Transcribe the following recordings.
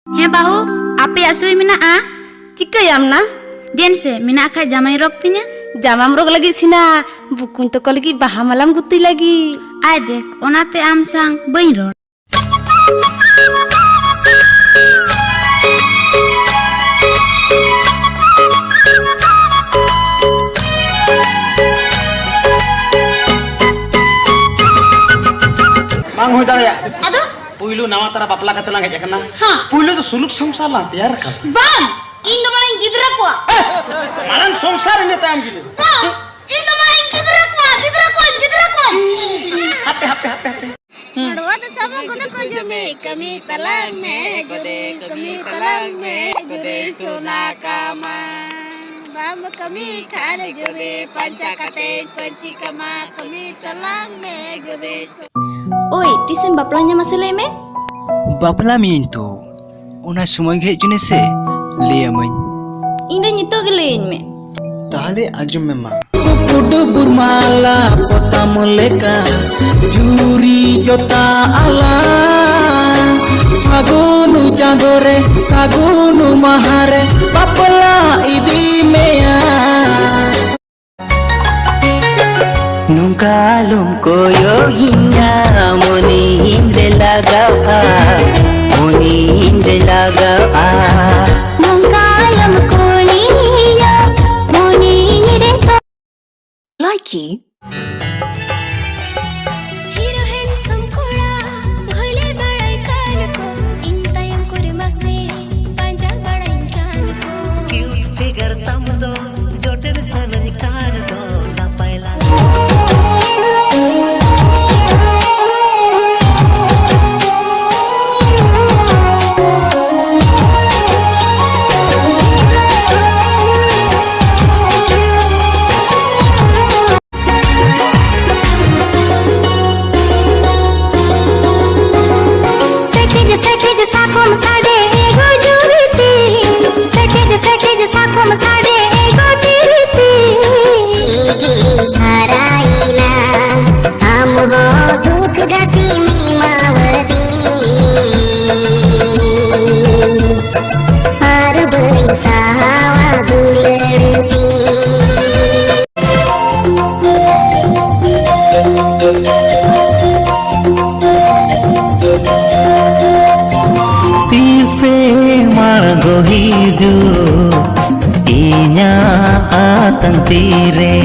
He bahu, ape asui mina a? Cikayam na? Den se mina kha jamai rok tinya? Jamam rok lagi sina, bukun to ko lagi baha malam guti lagi. Ay dek, onate am sang bain ror. Bang hoy daya. Aduh. Puilu nama tara bapla kata lang heja kana. Puilu to suluk samsar lang tayar kan. Bang, indo malang gidra ko. Malan samsar ini tam gitu. Indo malang gidra ko. Hape. Aduh, ada sama guna ko jame kami talang me gode sona kama. Bam kami khane gode panca kate panci kama kami talang me gode. Oi, tisem baplanya masalah me? Bapla mintu. Una sumai ge june se liamain. Inda nyito gelein me. Tahale ajum me ma. कुड बुरमाला पोता मुलेका jury जोता आला फागुनु चांदोरे सागुनु महारे बापला इदी मेया नुंगालुम कोयो हिंगा मोनी हिंदे लगा Mungkalam kulinya moni nyire Likey Hero handsome koda ghoile badai kan ko intayam kore mase panja badai kan ko cute figure tamdo joten sanaj kar do na paila Hiju inya atang tire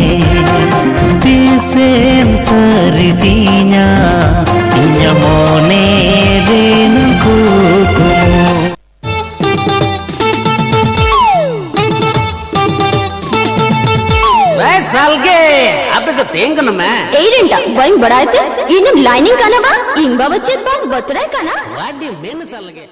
tisen seritinya inya mone denku Salge, apa se tengkan मैं? Eirinta, bain badai te? Inim lining kana ba? Ingba bachet ba batra kana? What do you mean salge?